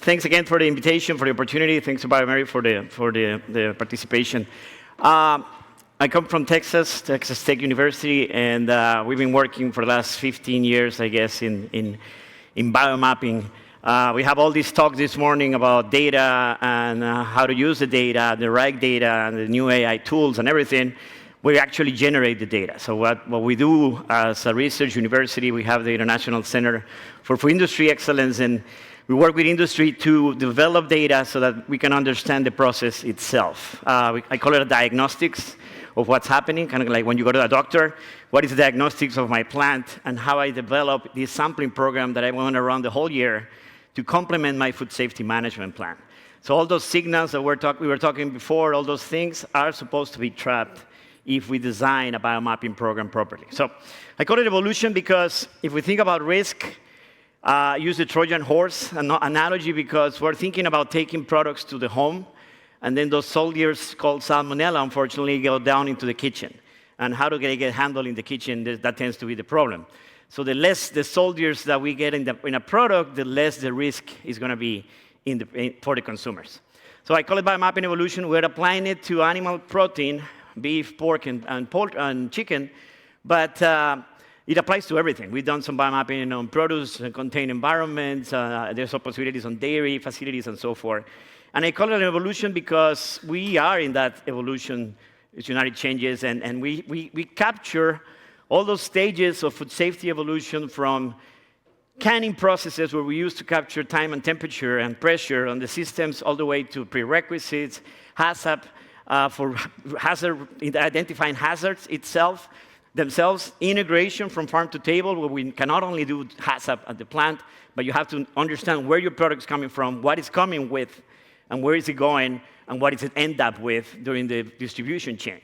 Thanks again for the invitation, for the opportunity. Thanks to Biomapping for the participation. I come from Texas Tech University, and we've been working for the last 15 years, I guess, in biomapping. We have all these talks this morning about data and how to use the data, the right data, and the new AI tools and everything. We actually generate the data. So what we do as a research university, we have the International Center for Industry Excellence, and we work with industry to develop data so that we can understand the process itself. I call it a diagnostics of what's happening, kind of like when you go to a doctor, what is the diagnostics of my plant, and how I develop this sampling program that I want to run the whole year to complement my food safety management plan. So all those signals that we were talking before, all those things are supposed to be trapped if we design a biomapping program properly. So I call it evolution because if we think about risk, use the Trojan horse analogy because we're thinking about taking products to the home, and then those soldiers called salmonella, unfortunately, go down into the kitchen. And how do they get handled in the kitchen? That tends to be the problem. So the less the soldiers that we get in a product, the less the risk is going to be for the consumers. So I call it biomapping evolution. We're applying it to animal protein, beef, pork, and chicken, but it applies to everything. We've done some biomapping on produce, contained environments. There's possibilities on dairy facilities and so forth. And I call it an evolution because we are in that evolution, United Changes, and we capture all those stages of food safety evolution from canning processes where we used to capture time and temperature and pressure on the systems all the way to prerequisites, HACCP, for identifying hazards themselves, integration from farm to table, where we can not only do HACCP at the plant, but you have to understand where your product is coming from, what it's coming with, and where is it going, and what does it end up with during the distribution chain.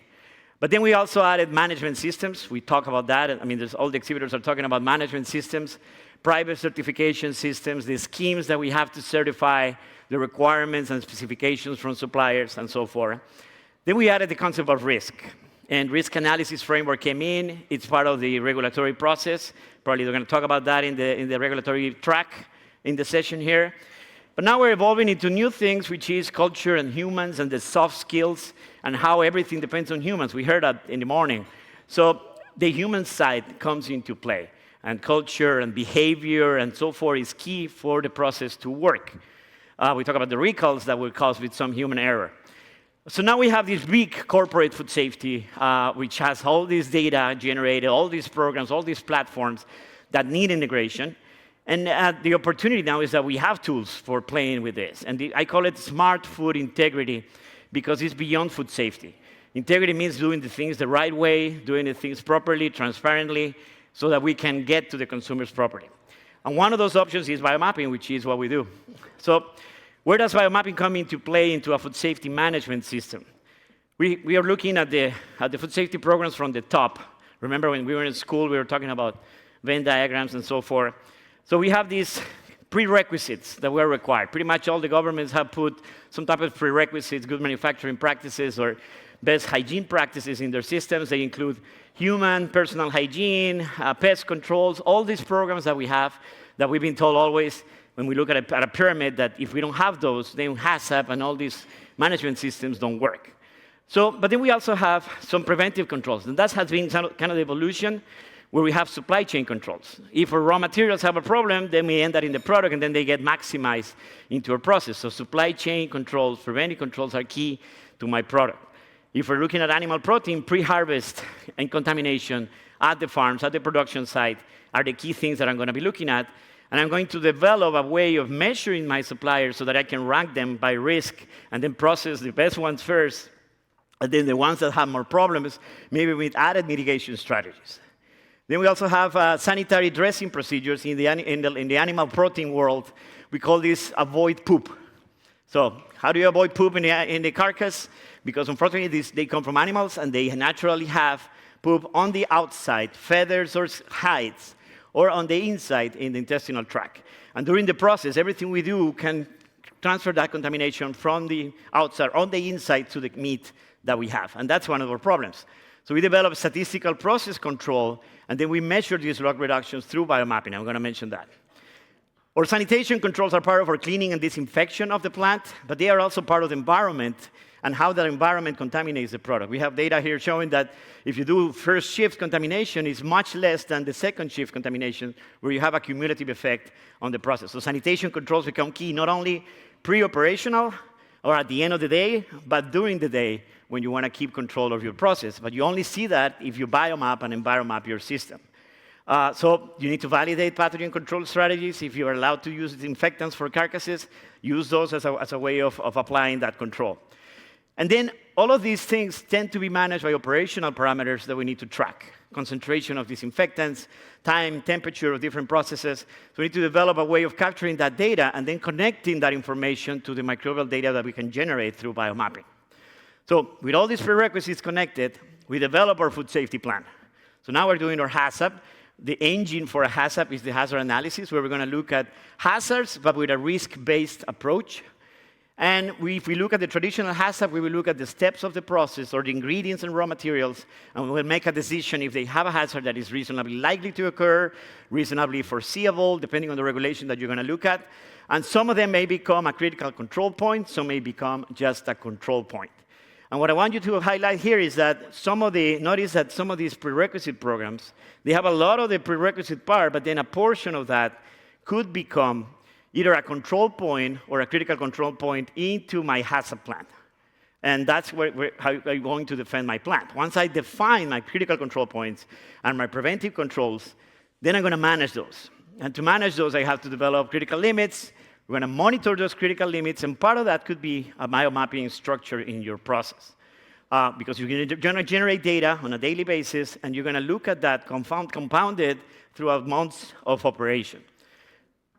But then we also added management systems. We talk about that. I mean, all the exhibitors are talking about management systems, private certification systems, the schemes that we have to certify, the requirements and specifications from suppliers, and so forth. Then we added the concept of risk. And risk analysis framework came in. It's part of the regulatory process. Probably they're going to talk about that in the regulatory track in the session here. But now we're evolving into new things, which is culture and humans and the soft skills and how everything depends on humans. We heard that in the morning. So the human side comes into play. And culture and behavior and so forth is key for the process to work. We talk about the recalls that were caused with some human error. So now we have this big corporate food safety, which has all this data generated, all these programs, all these platforms that need integration. And the opportunity now is that we have tools for playing with this. And I call it smart food integrity because it's beyond food safety. Integrity means doing the things the right way, doing the things properly, transparently, so that we can get to the consumers properly. And one of those options is biomapping, which is what we do. So where does biomapping come into play into a food safety management system? We are looking at the food safety programs from the top. Remember when we were in school, we were talking about Venn diagrams and so forth. So we have these prerequisites that were required. Pretty much all the governments have put some type of prerequisites, good manufacturing practices, or best hygiene practices in their systems. They include human, personal hygiene, pest controls, all these programs that we have that we've been told always when we look at a pyramid that if we don't have those, then HACCP and all these management systems don't work. So, but then we also have some preventive controls, and that has been kind of the evolution where we have supply chain controls. If our raw materials have a problem, then we end that in the product, and then they get maximized into our process. So supply chain controls, preventive controls are key to my product. If we're looking at animal protein, pre-harvest and contamination at the farms, at the production site, are the key things that I'm going to be looking at. And I'm going to develop a way of measuring my suppliers so that I can rank them by risk and then process the best ones first, and then the ones that have more problems, maybe with added mitigation strategies. Then we also have sanitary dressing procedures in the animal protein world. We call this avoid poop. So how do you avoid poop in the carcass? Because unfortunately, they come from animals, and they naturally have poop on the outside, feathers or hides, or on the inside in the intestinal tract. And during the process, everything we do can transfer that contamination from the outside on the inside to the meat that we have. And that's one of our problems. So we develop statistical process control, and then we measure these log reductions through biomapping. I'm going to mention that. Our sanitation controls are part of our cleaning and disinfection of the plant, but they are also part of the environment and how that environment contaminates the product. We have data here showing that if you do first shift contamination, it's much less than the second shift contamination, where you have a cumulative effect on the process. So sanitation controls become key, not only pre-operational or at the end of the day, but during the day when you want to keep control of your process. But you only see that if you biomap and enviromap your system. So you need to validate pathogen control strategies. If you are allowed to use disinfectants for carcasses, use those as a way of applying that control. And then all of these things tend to be managed by operational parameters that we need to track. Concentration of disinfectants, time, temperature of different processes. So we need to develop a way of capturing that data and then connecting that information to the microbial data that we can generate through biomapping. So with all these prerequisites connected, we develop our food safety plan. So now we're doing our HACCP. The engine for a HACCP is the hazard analysis, where we're going to look at hazards, but with a risk-based approach. And if we look at the traditional HACCP, we will look at the steps of the process or the ingredients and raw materials, and we will make a decision if they have a hazard that is reasonably likely to occur, reasonably foreseeable, depending on the regulation that you're going to look at. And some of them may become a critical control point, some may become just a control point. And what I want you to highlight here is that notice that some of these prerequisite programs, they have a lot of the prerequisite part, but then a portion of that could become either a control point or a critical control point into my HACCP plan. And that's how I'm going to defend my plant. Once I define my critical control points and my preventive controls, then I'm going to manage those. And to manage those, I have to develop critical limits. We're going to monitor those critical limits, and part of that could be a biomapping structure in your process. Because you're going to generate data on a daily basis, and you're going to look at that compounded throughout months of operation.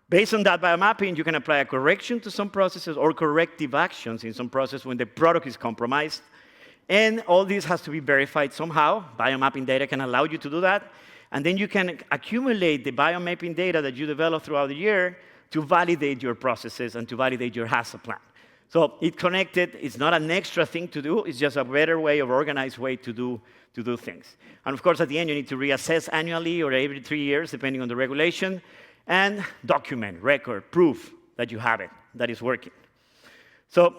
Based on that biomapping, you can apply a correction to some processes or corrective actions in some process when the product is compromised. And all this has to be verified somehow. Biomapping data can allow you to do that. And then you can accumulate the biomapping data that you develop throughout the year to validate your processes and to validate your HACCP plan. So it's connected. It's not an extra thing to do. It's just a better way, or organized way to do things. And of course, at the end, you need to reassess annually or every 3 years, depending on the regulation, and document, record, proof that you have it, that is working. So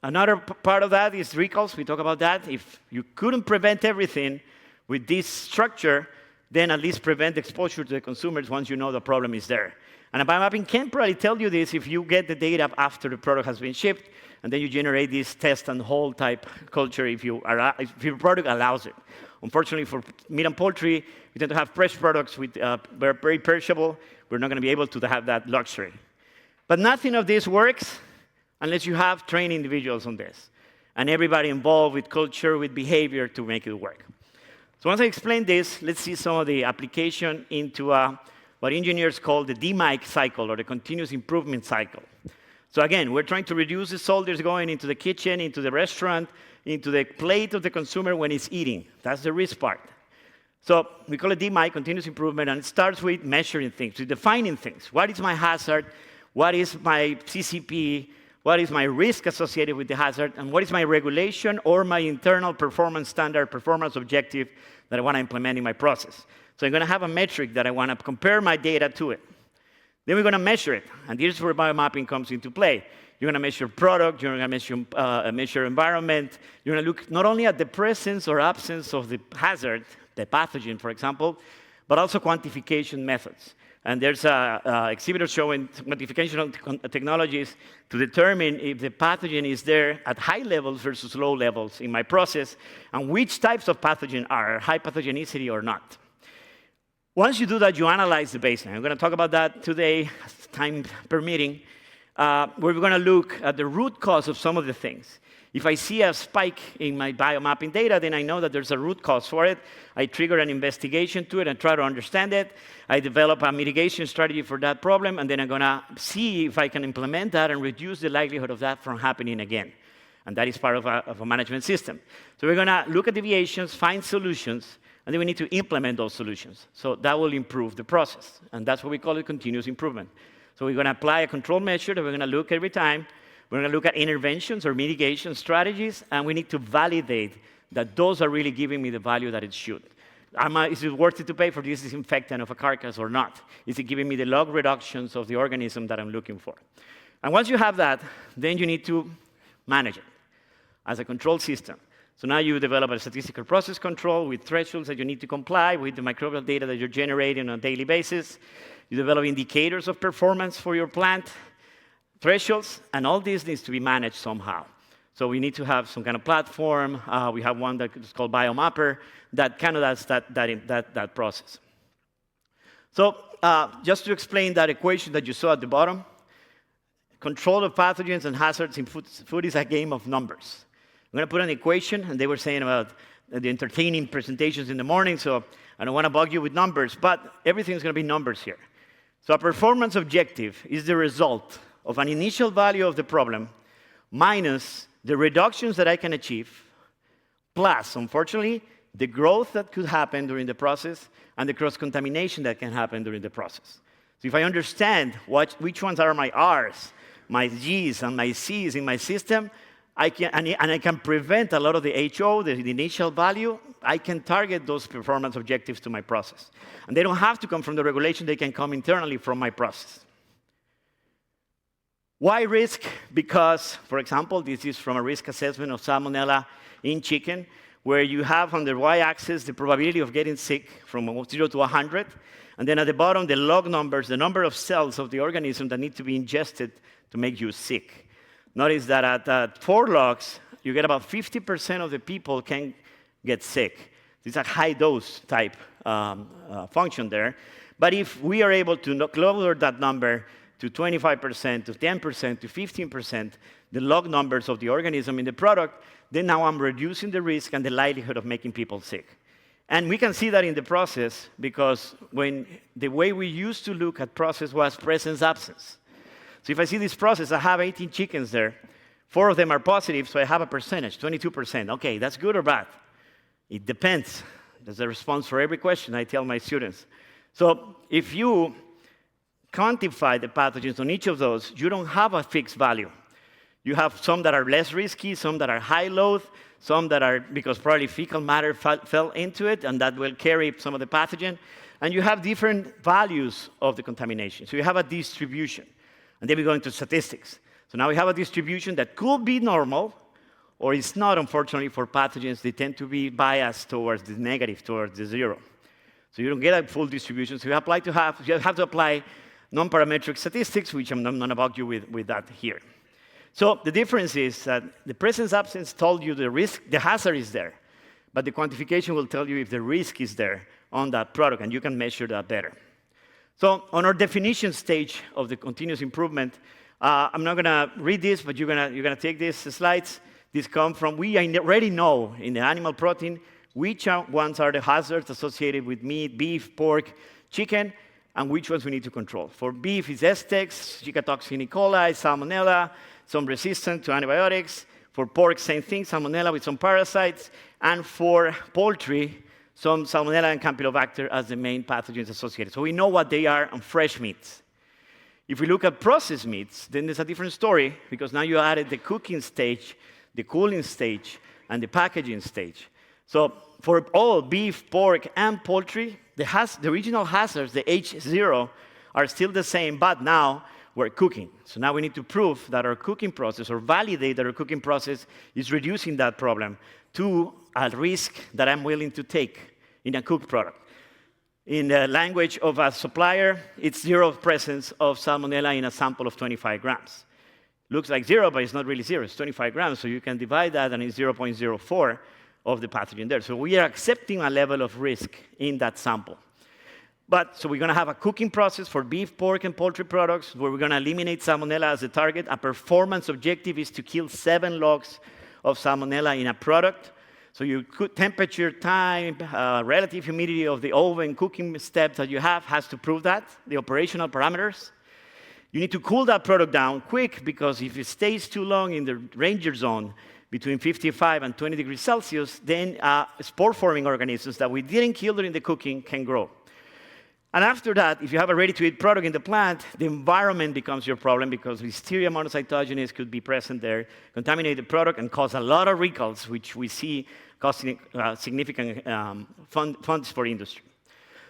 another part of that is recalls. We talk about that. If you couldn't prevent everything with this structure, then at least prevent exposure to the consumers once you know the problem is there. And a biomapping can probably tell you this if you get the data after the product has been shipped, and then you generate this test and hold type culture if your product allows it. Unfortunately, for meat and poultry, we tend to have fresh products with very perishable. We're not going to be able to have that luxury. But nothing of this works unless you have trained individuals on this, and everybody involved with culture, with behavior to make it work. So once I explain this, let's see some of the application into what engineers call the DMIC cycle, or the continuous improvement cycle. So again, we're trying to reduce the salt that's going into the kitchen, into the restaurant, into the plate of the consumer when it's eating. That's the risk part. So we call it DMIC, continuous improvement, and it starts with measuring things, with defining things. What is my hazard? What is my CCP? What is my risk associated with the hazard? And what is my regulation or my internal performance standard, performance objective that I want to implement in my process? So I'm going to have a metric that I want to compare my data to it. Then we're going to measure it. And this is where biomapping comes into play. You're going to measure product. You're going to measure environment. You're going to look not only at the presence or absence of the hazard, the pathogen, for example, but also quantification methods. And there's exhibitors showing quantification technologies to determine if the pathogen is there at high levels versus low levels in my process, and which types of pathogen are high pathogenicity or not. Once you do that, you analyze the baseline. I'm going to talk about that today, time permitting, where we're going to look at the root cause of some of the things. If I see a spike in my biomapping data, then I know that there's a root cause for it. I trigger an investigation to it and try to understand it. I develop a mitigation strategy for that problem, and then I'm going to see if I can implement that and reduce the likelihood of that from happening again. And that is part of a management system. So we're going to look at deviations, find solutions, and then we need to implement those solutions. So that will improve the process. And that's what we call it continuous improvement. So we're going to apply a control measure that we're going to look every time. We're going to look at interventions or mitigation strategies, and we need to validate that those are really giving me the value that it should. Is it worth it to pay for this disinfectant of a carcass or not? Is it giving me the log reductions of the organism that I'm looking for? And once you have that, then you need to manage it as a control system. So now you develop a statistical process control with thresholds that you need to comply with the microbial data that you're generating on a daily basis. You develop indicators of performance for your plant, thresholds, and all this needs to be managed somehow. So we need to have some kind of platform. We have one that is called Biomapper that kind of does that process. So just to explain that equation that you saw at the bottom, control of pathogens and hazards in food is a game of numbers. I'm going to put an equation, and they were saying about the entertaining presentations in the morning, so I don't want to bug you with numbers, but everything's going to be numbers here. So a performance objective is the result of an initial value of the problem minus the reductions that I can achieve, plus, unfortunately, the growth that could happen during the process and the cross-contamination that can happen during the process. So if I understand which ones are my R's, my G's, and my C's in my system, I can prevent a lot of the HO, the initial value, I can target those performance objectives to my process. And they don't have to come from the regulation, they can come internally from my process. Why risk? Because, for example, this is from a risk assessment of salmonella in chicken, where you have on the y-axis the probability of getting sick from 0 to 100, and then at the bottom the log numbers, the number of cells of the organism that need to be ingested to make you sick. Notice that at 4 logs, you get about 50% of the people can get sick. This is a high-dose type function there. But if we are able to lower that number to 25%, to 10%, to 15%, the log numbers of the organism in the product, then now I'm reducing the risk and the likelihood of making people sick. And we can see that in the process because the way we used to look at process was presence-absence. So if I see this process, I have 18 chickens there. 4 of them are positive, so I have a percentage, 22%. Okay, that's good or bad? It depends. There's a response for every question I tell my students. So if you quantify the pathogens on each of those, you don't have a fixed value. You have some that are less risky, some that are high load, some that are because probably fecal matter fell into it, and that will carry some of the pathogen. And you have different values of the contamination. So you have a distribution. And then we go into statistics. So now we have a distribution that could be normal, or it's not, unfortunately, for pathogens. They tend to be biased towards the negative, towards the 0. So you don't get a full distribution. So you have to apply non-parametric statistics, which I'm not going to bug you with that here. So the difference is that the presence-absence told you the risk, the hazard is there, but the quantification will tell you if the risk is there on that product, and you can measure that better. So on our definition stage of the continuous improvement, I'm not going to read this, but you're going to take these slides. These come from, we already know in the animal protein which ones are the hazards associated with meat, beef, pork, chicken, and which ones we need to control. For beef, it's S-tex, Zika-toxin E. coli, salmonella, some resistant to antibiotics. For pork, same thing, salmonella with some parasites. And for poultry, some salmonella and campylobacter as the main pathogens associated. So we know what they are on fresh meats. If we look at processed meats, then there's a different story, because now you added the cooking stage, the cooling stage, and the packaging stage. So for all beef, pork, and poultry, the original hazards, the H0, are still the same, but now we're cooking. So now we need to prove that our cooking process, or validate that our cooking process is reducing that problem to a risk that I'm willing to take in a cooked product. In the language of a supplier, it's 0 presence of salmonella in a sample of 25 grams. Looks like 0, but it's not really 0. It's 25 grams, so you can divide that, and it's 0.04 of the pathogen there. So we are accepting a level of risk in that sample. So we're going to have a cooking process for beef, pork, and poultry products where we're going to eliminate salmonella as a target. A performance objective is to kill 7 logs of salmonella in a product. So your temperature, time, relative humidity of the oven cooking steps that you have has to prove that, the operational parameters. You need to cool that product down quick, because if it stays too long in the danger zone, between 55 and 20 degrees Celsius, then spore-forming organisms that we didn't kill during the cooking can grow. And after that, if you have a ready-to-eat product in the plant, the environment becomes your problem because Listeria monocytogenes could be present there, contaminate the product, and cause a lot of recalls, which we see costing significant funds for industry.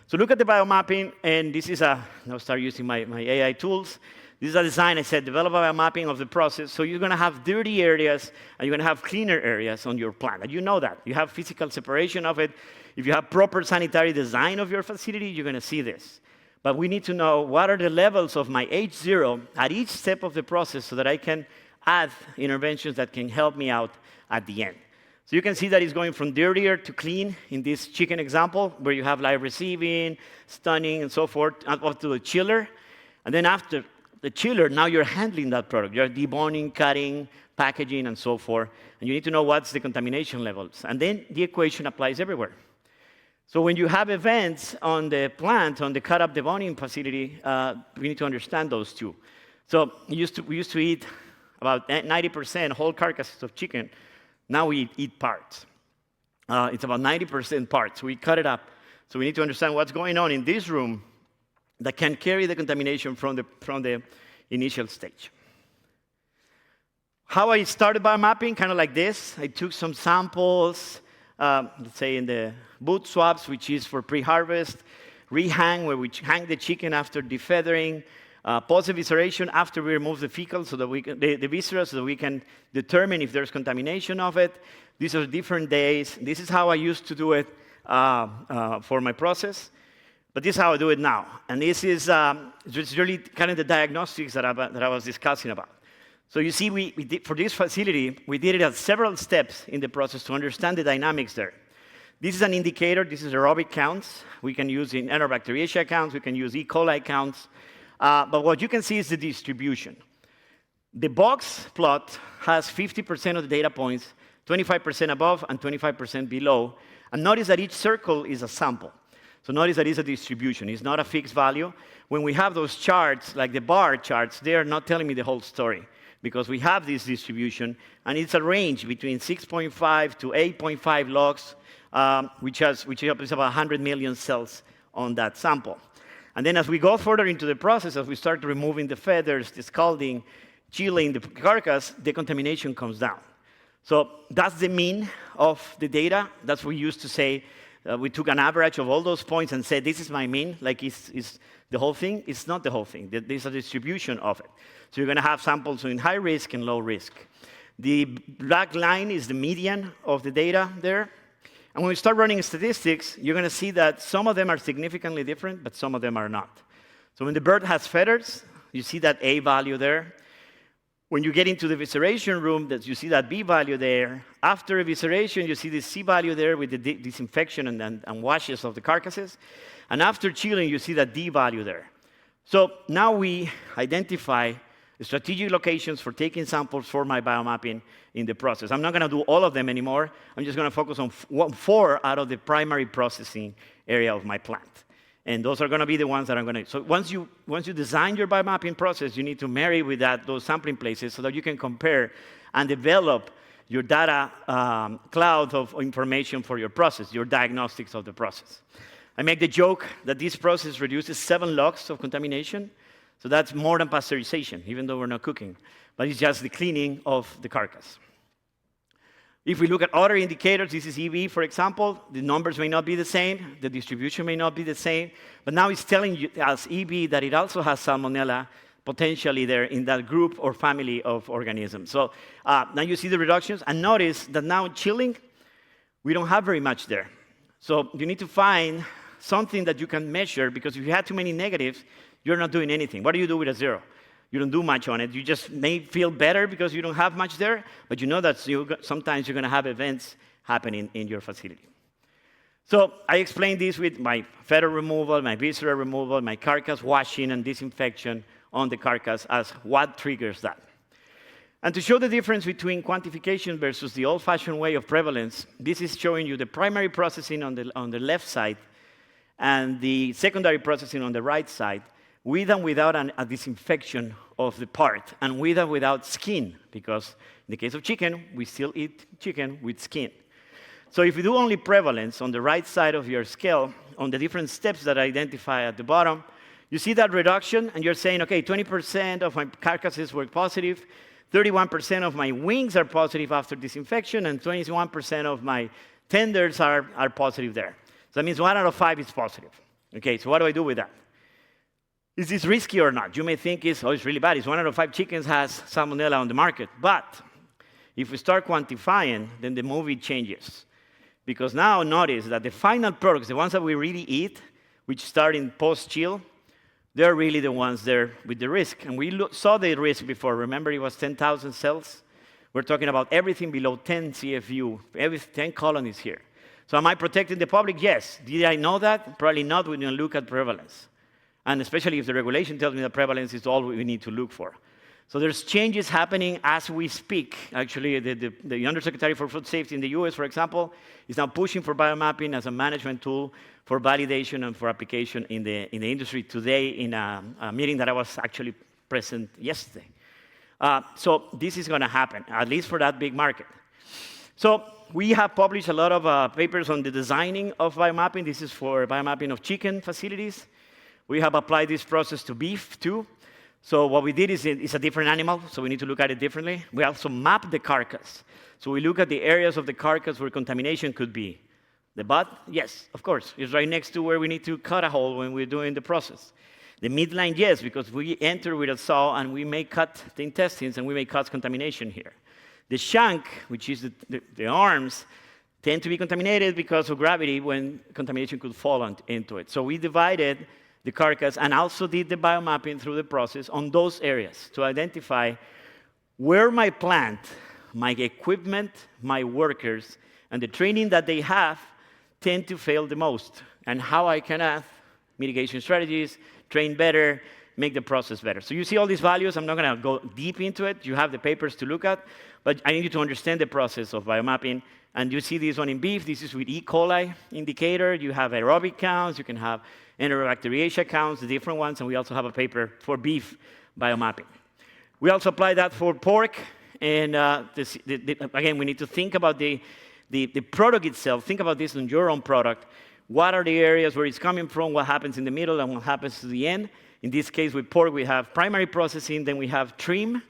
So look at the biomapping, and this is I'll start using my AI tools. This is a design, I said, develop a biomapping of the process. So you're going to have dirty areas, and you're going to have cleaner areas on your plant. And you know that. You have physical separation of it. If you have proper sanitary design of your facility, you're going to see this. But we need to know what are the levels of my H0 at each step of the process so that I can add interventions that can help me out at the end. So you can see that it's going from dirtier to clean in this chicken example, where you have live receiving, stunning, and so forth, up to the chiller. And then after the chiller, now you're handling that product. You're deboning, cutting, packaging, and so forth. And you need to know what's the contamination levels. And then the equation applies everywhere. So when you have events on the plant, on the cut-up deboning facility, we need to understand those two. So we used to eat about 90% whole carcasses of chicken. Now we eat parts. It's about 90% parts. We cut it up. So we need to understand what's going on in this room that can carry the contamination from the initial stage. How I started biomapping, kind of like this. I took some samples, let's say in the boot swabs, which is for pre-harvest, rehang, where we hang the chicken after defeathering, post-evisceration after we remove the fecal, so that the viscera, so that we can determine if there's contamination of it. These are different days. This is how I used to do it for my process. But this is how I do it now. And this is it's really kind of the diagnostics that I was discussing about. So you see, we did, for this facility, we did it at several steps in the process to understand the dynamics there. This is an indicator. This is aerobic counts. We can use in Enterobacteriaceae counts. We can use E. coli counts. But what you can see is the distribution. The box plot has 50% of the data points, 25% above and 25% below. And notice that each circle is a sample. So notice that it's a distribution. It's not a fixed value. When we have those charts, like the bar charts, they are not telling me the whole story because we have this distribution, and it's a range between 6.5 to 8.5 logs, which is about 100 million cells on that sample. And then as we go further into the process, as we start removing the feathers, the scalding, chilling the carcass, the contamination comes down. So that's the mean of the data. That's what we used to say. We took an average of all those points and said, this is my mean, like it's the whole thing. It's not the whole thing. There's a distribution of it. So you're going to have samples in high risk and low risk. The black line is the median of the data there. And when we start running statistics, you're going to see that some of them are significantly different, but some of them are not. So when the bird has feathers, you see that A value there. When you get into the evisceration room, you see that B value there. After evisceration, you see the C value there with the disinfection and washes of the carcasses. And after chilling, you see that D value there. So now we identify the strategic locations for taking samples for my biomapping in the process. I'm not going to do all of them anymore. I'm just going to focus on 4 out of the primary processing area of my plant. And those are going to be the ones that I'm going to. So once you design your biomapping process, you need to marry with those sampling places so that you can compare and develop your data cloud of information for your process, your diagnostics of the process. I make the joke that this process reduces 7 logs of contamination. So that's more than pasteurization, even though we're not cooking. But it's just the cleaning of the carcass. If we look at other indicators, this is EB, for example. The numbers may not be the same. The distribution may not be the same. But now it's telling us, EB, that it also has Salmonella potentially there in that group or family of organisms. So now you see the reductions. And notice that now chilling, we don't have very much there. So you need to find something that you can measure, because if you had too many negatives, you're not doing anything. What do you do with a 0? You don't do much on it. You just may feel better because you don't have much there, but you know that sometimes you're going to have events happening in your facility. So I explained this with my feather removal, my viscera removal, my carcass washing and disinfection on the carcass as what triggers that. And to show the difference between quantification versus the old-fashioned way of prevalence, this is showing you the primary processing on the left side and the secondary processing on the right side, with and without a disinfection of the part, and with and without skin, because in the case of chicken, we still eat chicken with skin. So if you do only prevalence on the right side of your scale, on the different steps that I identify at the bottom, you see that reduction, and you're saying, okay, 20% of my carcasses were positive, 31% of my wings are positive after disinfection, and 21% of my tenders are positive there. So that means 1 out of 5 is positive. Okay, so what do I do with that? Is this risky or not? You may think it's really bad. It's 1 out of 5 chickens has salmonella on the market. But if we start quantifying, then the movie changes. Because now notice that the final products, the ones that we really eat, which start in post-chill, they're really the ones there with the risk. And we saw the risk before. Remember, it was 10,000 cells? We're talking about everything below 10 CFU, every 10 colonies here. So am I protecting the public? Yes. Did I know that? Probably not when you look at prevalence. And especially if the regulation tells me that prevalence is all we need to look for. So there's changes happening as we speak. Actually, the Undersecretary for Food Safety in the US, for example, is now pushing for biomapping as a management tool for validation and for application in the industry today in a meeting that I was actually present yesterday. So this is going to happen, at least for that big market. So we have published a lot of papers on the designing of biomapping. This is for biomapping of chicken facilities. We have applied this process to beef, too. So what we did is it's a different animal, so we need to look at it differently. We also map the carcass. So we look at the areas of the carcass where contamination could be. The butt, yes, of course. It's right next to where we need to cut a hole when we're doing the process. The midline, yes, because we enter with a saw and we may cut the intestines and we may cause contamination here. The shank, which is the arms, tend to be contaminated because of gravity when contamination could fall into it. So we divided the carcass and also did the biomapping through the process on those areas to identify where my plant, my equipment, my workers, and the training that they have tend to fail the most, and how I can add mitigation strategies, train better, make the process better. So you see all these values. I'm not going to go deep into it. You have the papers to look at, but I need you to understand the process of biomapping. And you see this one in beef. This is with E. coli indicator. You have aerobic counts. You can have enterobacteriaceae counts, the different ones. And we also have a paper for beef biomapping. We also apply that for pork. And again, we need to think about the product itself. Think about this on your own product. What are the areas where it's coming from? What happens in the middle and what happens to the end? In this case, with pork, we have primary processing. Then we have trim.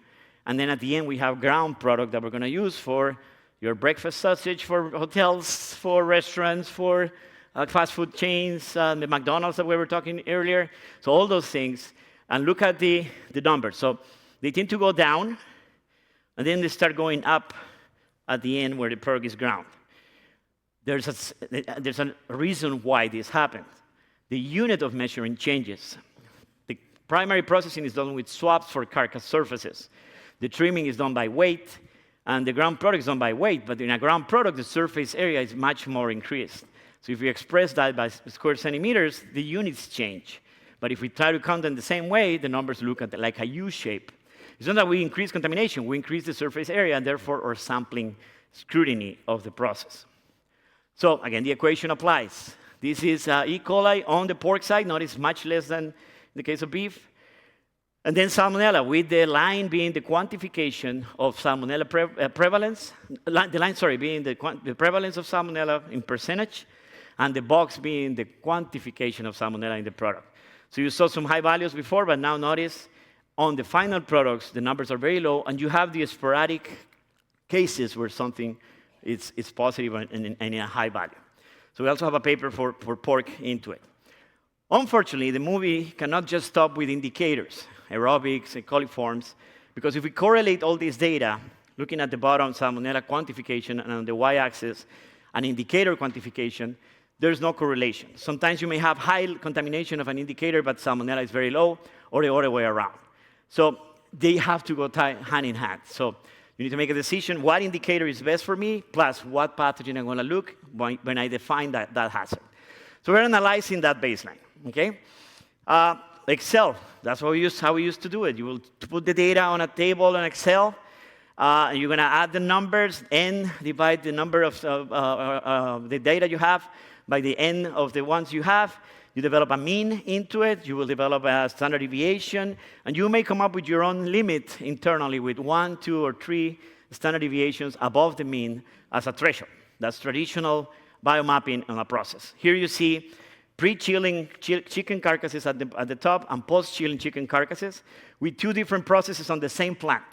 And then at the end, we have ground product that we're going to use for your breakfast sausage, for hotels, for restaurants, for fast food chains, the McDonald's that we were talking earlier. So all those things. And look at the numbers. So they tend to go down, and then they start going up at the end where the product is ground. There's a reason why this happens. The unit of measuring changes. The primary processing is done with swabs for carcass surfaces. The trimming is done by weight, and the ground product is done by weight. But in a ground product, the surface area is much more increased. So if we express that by square centimeters, the units change. But if we try to count them the same way, the numbers look at like a U shape. It's not that we increase contamination. We increase the surface area, and therefore our sampling scrutiny of the process. So again, the equation applies. This is E. coli on the pork side. Notice much less than in the case of beef. And then salmonella, with the line being the quantification of salmonella prevalence. The line, sorry, being the prevalence of salmonella in percentage, and the box being the quantification of salmonella in the product. So you saw some high values before, but now notice on the final products, the numbers are very low, and you have the sporadic cases where something is positive and in a high value. So we also have a paper for pork into it. Unfortunately, the movie cannot just stop with indicators, aerobics, and coliforms, because if we correlate all this data, looking at the bottom, salmonella quantification, and on the y-axis, an indicator quantification, there's no correlation. Sometimes you may have high contamination of an indicator, but salmonella is very low, or the other way around. So they have to go hand in hand. So you need to make a decision, what indicator is best for me, plus what pathogen I'm going to look when I define that hazard. So we're analyzing that baseline, okay? Excel, that's how we used to do it. You will put the data on a table in Excel, and you're going to add the numbers, n divide the number of the data you have by the n of the ones you have. You develop a mean into it. You will develop a standard deviation, and you may come up with your own limit internally with 1, 2, or 3 standard deviations above the mean as a threshold. That's traditional biomapping in a process. Here you see pre-chilling chicken carcasses at the top and post-chilling chicken carcasses with two different processes on the same plant.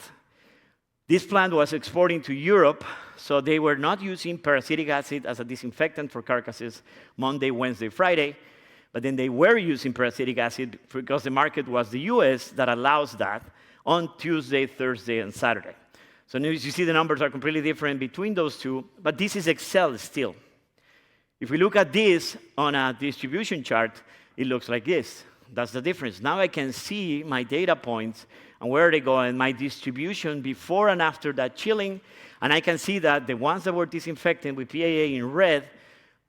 This plant was exporting to Europe, so they were not using peracetic acid as a disinfectant for carcasses Monday, Wednesday, Friday, but then they were using peracetic acid because the market was the US that allows that on Tuesday, Thursday, and Saturday. So now you see the numbers are completely different between those two, but this is Excel still. If we look at this on a distribution chart, it looks like this. That's the difference. Now I can see my data points and where they go and my distribution before and after that chilling, and I can see that the ones that were disinfected with PAA in red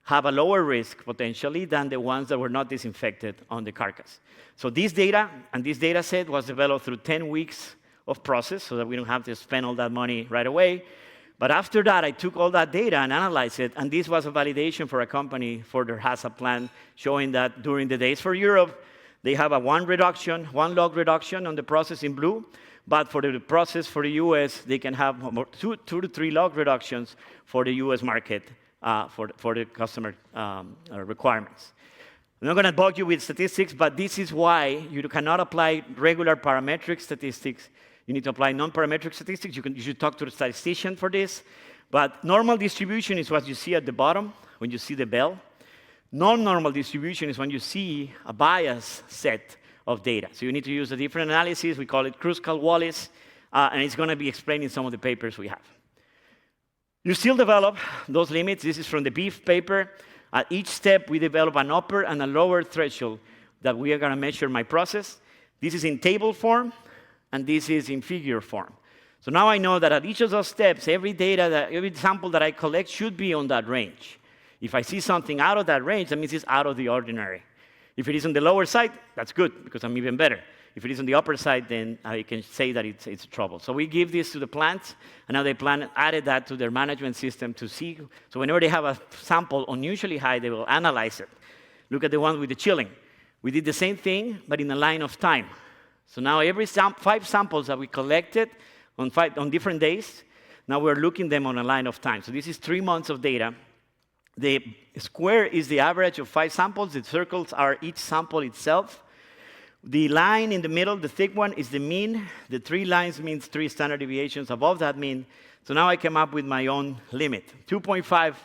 have a lower risk potentially than the ones that were not disinfected on the carcass. So this data and this data set was developed through 10 weeks of process so that we don't have to spend all that money right away. But after that, I took all that data and analyzed it, and this was a validation for a company for their HACCP plan, showing that during the days for Europe, they have a one log reduction on the process in blue, but for the process for the US, they can have two to three log reductions for the US market for the customer requirements. I'm not going to bug you with statistics, but this is why you cannot apply regular parametric statistics. You need to apply non-parametric statistics. You should talk to the statistician for this. But normal distribution is what you see at the bottom when you see the bell. Non-normal distribution is when you see a bias set of data. So you need to use a different analysis. We call it Kruskal-Wallis, and it's going to be explained in some of the papers we have. You still develop those limits. This is from the beef paper. At each step, we develop an upper and a lower threshold that we are going to measure my process. This is in table form, and this is in figure form. So now I know that at each of those steps, every sample that I collect should be on that range. If I see something out of that range, that means it's out of the ordinary. If it is on the lower side, that's good, because I'm even better. If it is on the upper side, then I can say that it's trouble. So we give this to the plants, and now the plant added that to their management system to see. So whenever they have a sample unusually high, they will analyze it. Look at the one with the chilling. We did the same thing, but in a line of time. So now every 5 samples that we collected on different days, now we're looking them on a line of time. So this is 3 months of data. The square is the average of 5 samples. The circles are each sample itself. The line in the middle, the thick one, is the mean. The 3 lines means 3 standard deviations above that mean. So now I came up with my own limit, 2.5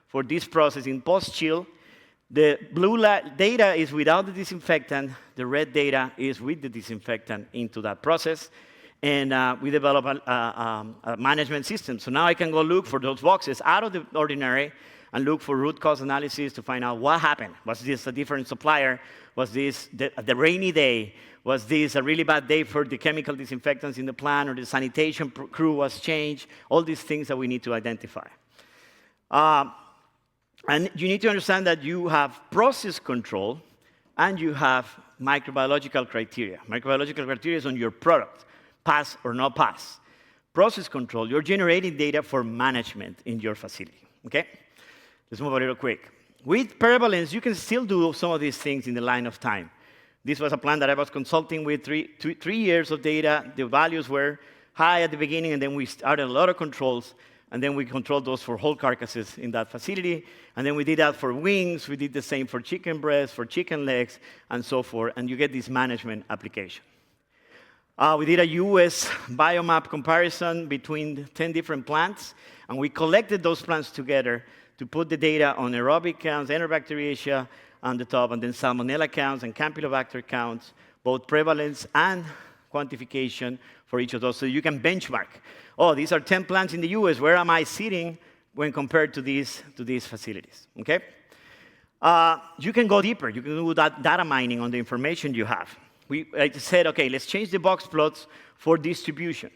for this process in post-chill. The blue data is without the disinfectant. The red data is with the disinfectant into that process. And we develop a management system. So now I can go look for those boxes out of the ordinary and look for root cause analysis to find out what happened. Was this a different supplier? Was this the rainy day? Was this a really bad day for the chemical disinfectants in the plant, or the sanitation crew was changed? All these things that we need to identify. And you need to understand that you have process control and you have microbiological criteria. Microbiological criteria is on your product, pass or not pass. Process control, you're generating data for management in your facility, okay? Let's move a little quick. With prevalence, you can still do some of these things in the line of time. This was a plan that I was consulting with, 3 years of data. The values were high at the beginning, and then we started a lot of controls, and then we controlled those for whole carcasses in that facility. And then we did that for wings. We did the same for chicken breasts, for chicken legs, and so forth, and you get this management application. We did a US biomap comparison between 10 different plants, and we collected those plants together to put the data on aerobic counts, enterobacteriaceae on the top, and then salmonella counts and campylobacter counts, both prevalence and quantification for each of those. So you can benchmark. Oh, these are 10 plants in the US. Where am I sitting when compared to these facilities? Okay? You can go deeper. You can do that data mining on the information you have. I said, okay, let's change the box plots for distribution.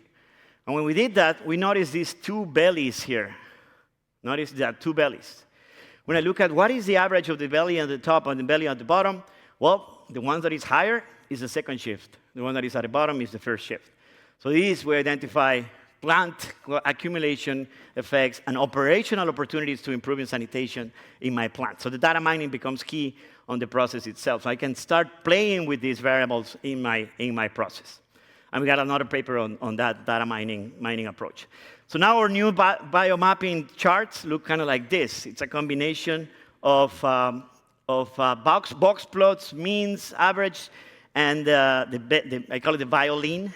And when we did that, we noticed these 2 bellies here. Notice that 2 bellies. When I look at what is the average of the belly at the top and the belly at the bottom, well, the one that is higher is the second shift. The one that is at the bottom is the first shift. So these we identify plant accumulation effects and operational opportunities to improve sanitation in my plant. So the data mining becomes key on the process itself. So I can start playing with these variables in my process. And we got another paper on that data mining approach. So now our new biomapping charts look kind of like this. It's a combination of box plots, means, average, and I call it the violin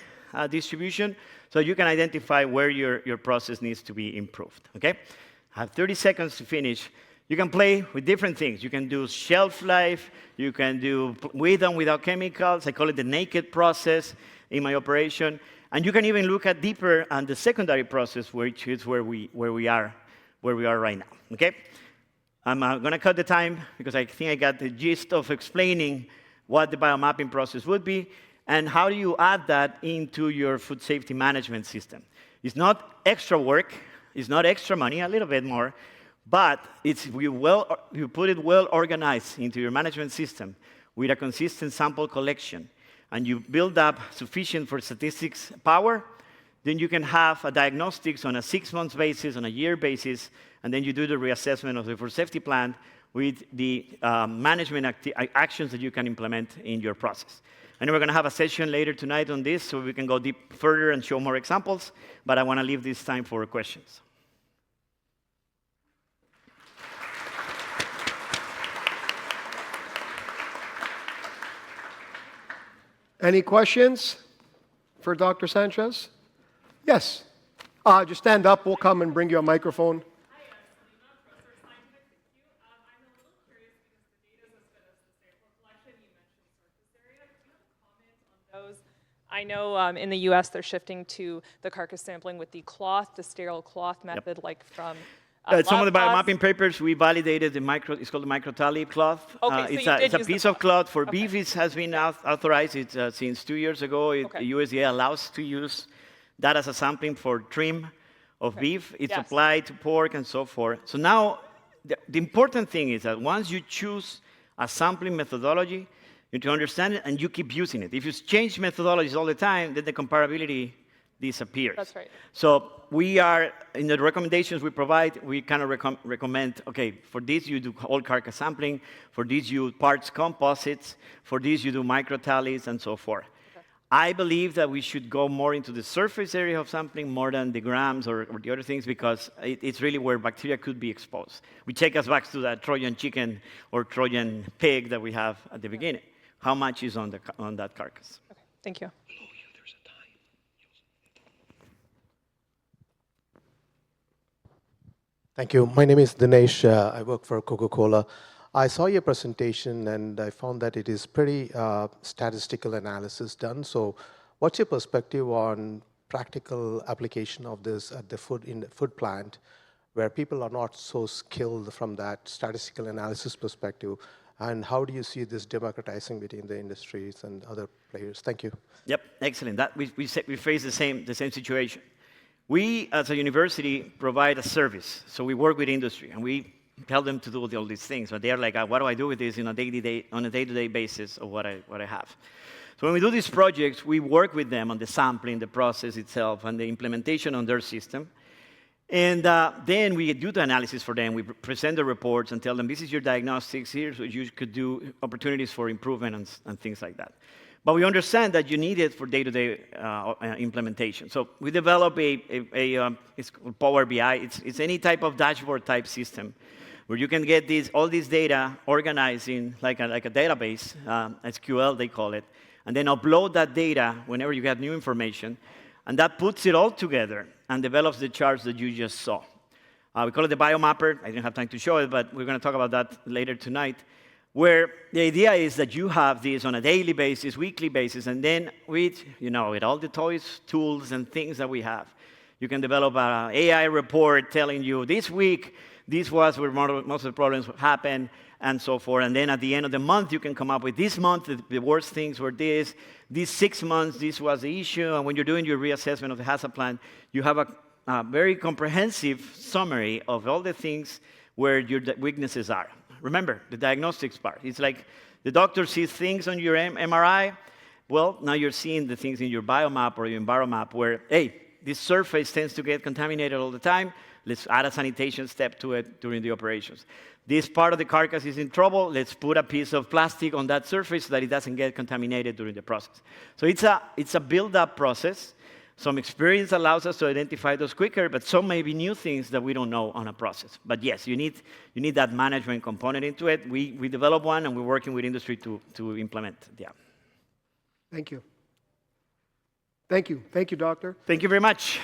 distribution, so you can identify where your process needs to be improved, okay? I have 30 seconds to finish. You can play with different things. You can do shelf life. You can do with and without chemicals. I call it the naked process in my operation. And you can even look at deeper on the secondary process, which is where we are right now, okay? I'm going to cut the time because I think I got the gist of explaining what the biomapping process would be and how do you add that into your food safety management system. It's not extra work. It's not extra money, a little bit more, but you put it well organized into your management system with a consistent sample collection, and you build up sufficient for statistics power, then you can have a diagnostics on a 6-month basis, on a year basis, and then you do the reassessment of the food safety plan with the management actions that you can implement in your process. And we're going to have a session later tonight on this, so we can go deep further and show more examples, but I want to leave this time for questions. Any questions for Dr. Sanchez? Yes. Just stand up. We'll come and bring you a microphone. I know in the U.S. they're shifting to the carcass sampling with the cloth, the sterile cloth method, like from some of the biomapping papers, we validated it's called the microtally cloth. Okay, it's a piece of cloth for beef. It has been authorized since 2 years ago. The USDA allows to use that as a sampling for trim of beef. It's applied to pork and so forth. So now, the important thing is that once you choose a sampling methodology, you need to understand it, and you keep using it. If you change methodologies all the time, then the comparability disappears. That's right. So we are, in the recommendations we provide, we kind of recommend, okay, for this you do whole carcass sampling, for this you parts composites, for this you do microtallies, and so forth. Okay. I believe that we should go more into the surface area of sampling more than the grams or the other things, because it's really where bacteria could be exposed. We take us back to that Trojan chicken or Trojan pig that we have at the beginning. How much is on that carcass? Okay, thank you. Thank you. My name is Dinesh. I work for Coca-Cola. I saw your presentation, and I found that it is pretty statistical analysis done. So what's your perspective on practical application of this at the food plant, where people are not so skilled from that statistical analysis perspective? And how do you see this democratizing between the industries and other players? Thank you. Yep, excellent. We face the same situation. We, as a university, provide a service. So we work with industry, and we tell them to do all these things. But they're like, what do I do with this on a day-to-day basis of what I have? So when we do these projects, we work with them on the sampling, the process itself, and the implementation on their system. And then we do the analysis for them. We present the reports and tell them, this is your diagnostics. Here's what you could do, opportunities for improvement and things like that. But we understand that you need it for day-to-day implementation. So we develop it's called Power BI. It's any type of dashboard type system where you can get all this data organized in like a database, SQL they call it, and then upload that data whenever you get new information, and that puts it all together and develops the charts that you just saw. We call it the Biomapper. I didn't have time to show it, but we're going to talk about that later tonight, where the idea is that you have this on a daily basis, weekly basis, and then with all the toys, tools, and things that we have, you can develop an AI report telling you this week, this was where most of the problems happened, and so forth. And then at the end of the month, you can come up with this month, the worst things were this. These 6 months, this was the issue. And when you're doing your reassessment of the hazard plan, you have a very comprehensive summary of all the things where your weaknesses are. Remember, the diagnostics part. It's like the doctor sees things on your MRI. Well, now you're seeing the things in your biomap or your enviromap where, hey, this surface tends to get contaminated all the time. Let's add a sanitation step to it during the operations. This part of the carcass is in trouble. Let's put a piece of plastic on that surface so that it doesn't get contaminated during the process. So it's a build-up process. Some experience allows us to identify those quicker, but some may be new things that we don't know on a process. But yes, you need that management component into it. We develop one, and we're working with industry to implement. Yeah. Thank you. Thank you. Thank you, doctor. Thank you very much.